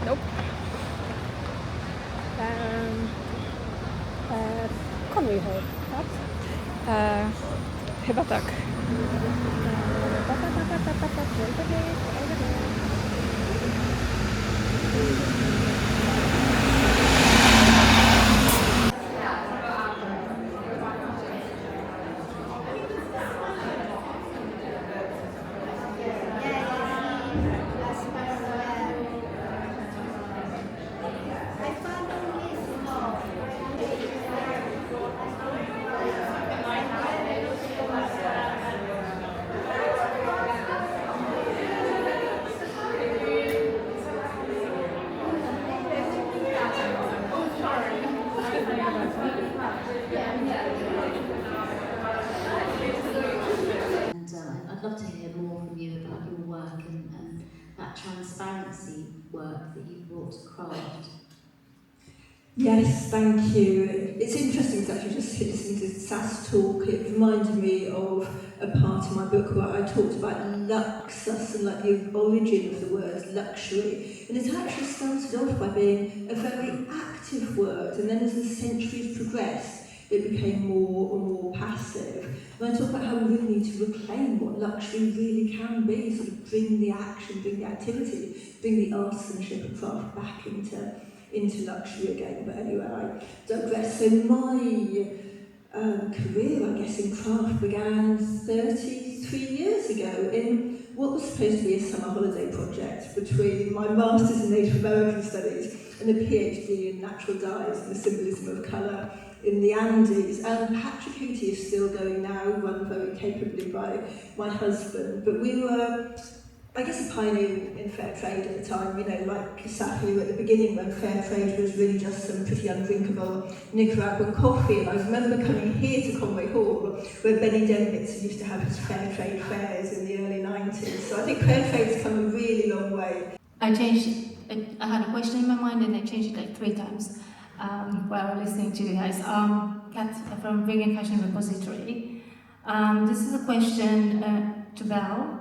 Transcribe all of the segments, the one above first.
Nope. Conway Hall, perhaps? Chyba tak. I'd love to hear more from you about your work and that transparency work that you brought to craft. Yes, thank you. It's interesting to actually just listen to Sass talk. It reminded me of a part of my book where I talked about luxus and like the origin of the word luxury. And it actually started off by being a very active word, and then as the centuries progressed, it became more and more passive. And I talk about how we really need to reclaim what luxury really can be, sort of bring the action, bring the activity, bring the artisanship and craft back into luxury again. But anyway, I digress. So my career, I guess, in craft began 33 years ago in what was supposed to be a summer holiday project between my Masters in Native American Studies and a PhD in natural dyes and the symbolism of colour in the Andes. Patrick Hootie is still going now, run very capably by my husband. But we were, I guess, a pioneer in fair trade at the time, you know, like Costelloe at the beginning when fair trade was really just some pretty undrinkable Nicaraguan coffee. And I remember coming here to Conway Hall where Benny Denbitz used to have his fair trade fairs in the early 90s. So I think fair trade's come a really long way. I changed it. I had a question in my mind and I changed it like 3 times while listening to you guys. Kat from Vegan Fashion Repository. This is a question to Belle.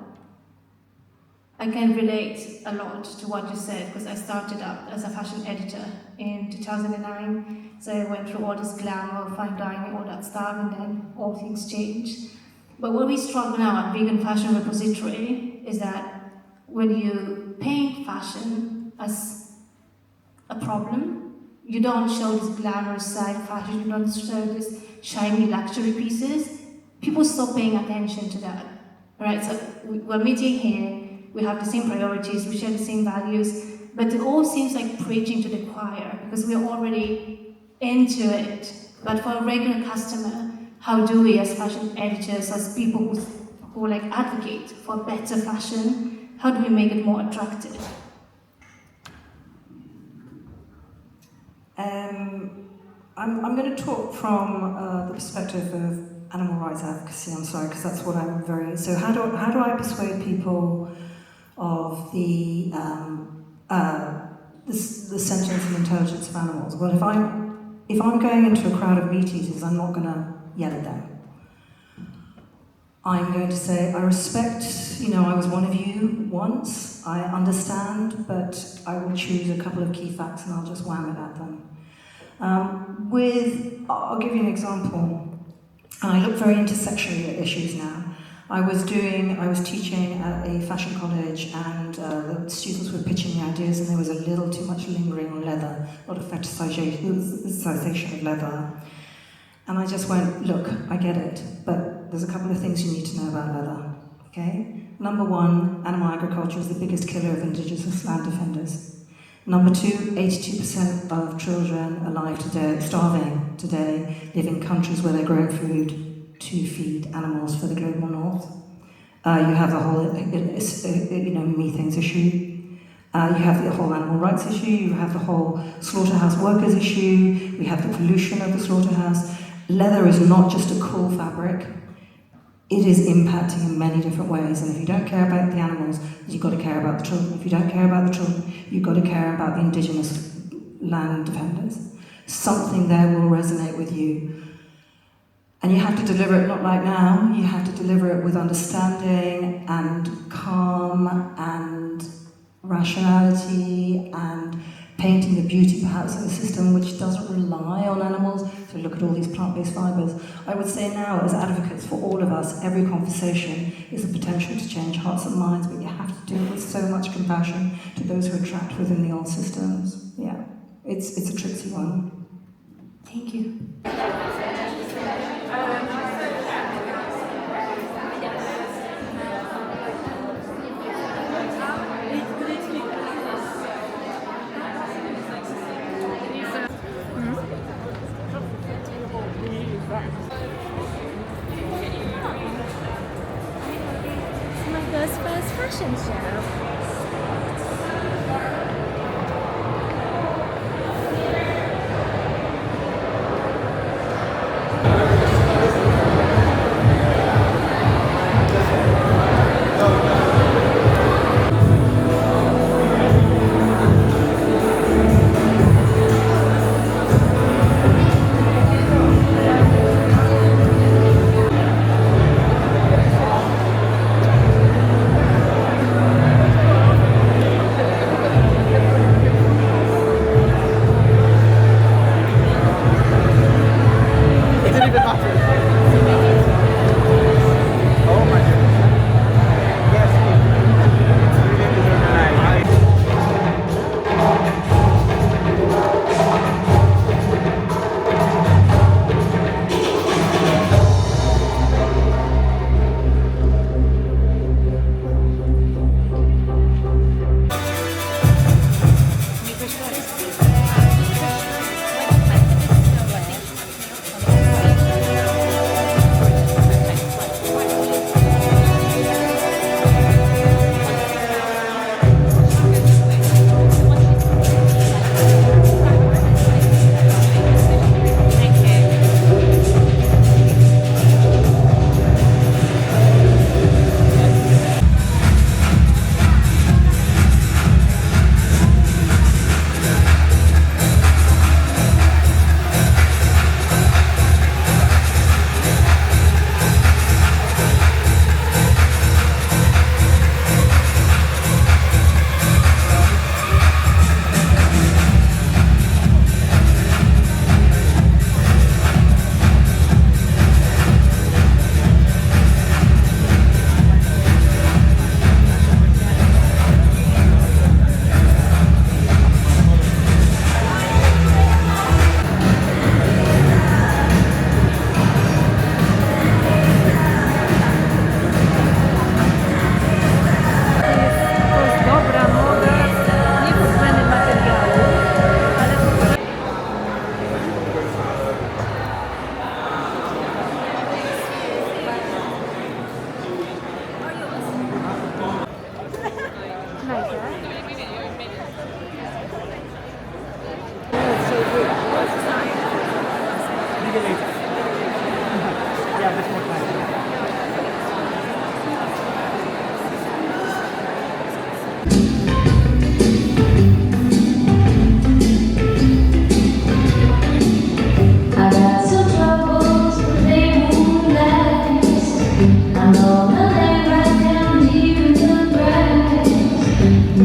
I can relate a lot to what you said because I started up as a fashion editor in 2009. So I went through all this glamour, fine dining, all that stuff, and then all things changed. But what we struggle now at Vegan Fashion Repository is that when you paint fashion as a problem, you don't show this glamorous side of fashion, you don't show this shiny luxury pieces, people stop paying attention to that. Right? So we're meeting here, we have the same priorities, we share the same values, but it all seems like preaching to the choir because we're already into it. But for a regular customer, how do we as fashion editors, as people who like advocate for better fashion, how do we make it more attractive? I'm going to talk from the perspective of animal rights advocacy, I'm sorry, because that's what I'm very... So how do I persuade people of the sentience and intelligence of animals? Well, if I'm going into a crowd of meat eaters, I'm not going to yell at them. I'm going to say, I respect, I was one of you once, I understand, but I will choose a couple of key facts and I'll just wham it at them. I'll give you an example. I look very intersectionally at issues now. I was teaching at a fashion college and the students were pitching the ideas and there was a little too much lingering on leather, a lot of fetishization of leather. And I just went, look, I get it, but there's a couple of things you need to know about leather, okay? Number 1, animal agriculture is the biggest killer of indigenous land defenders. Number 2, 82% of children alive today, starving today, live in countries where they're growing food to feed animals for the global north. You have the whole, methanes issue. You have the whole animal rights issue. You have the whole slaughterhouse workers issue. We have the pollution of the slaughterhouse. Leather is not just a cool fabric. It is impacting in many different ways, and if you don't care about the animals, you've got to care about the children. If you don't care about the children, you've got to care about the indigenous land defenders. Something there will resonate with you. And you have to deliver it not like now, you have to deliver it with understanding and calm and rationality and painting the beauty perhaps of a system which doesn't rely on animals. So look at all these plant-based fibres. I would say now, as advocates for all of us, every conversation is a potential to change hearts and minds, but you have to do it with so much compassion to those who are trapped within the old systems. Yeah, it's a tricky one. Thank you. It's my first fashion show.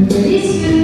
This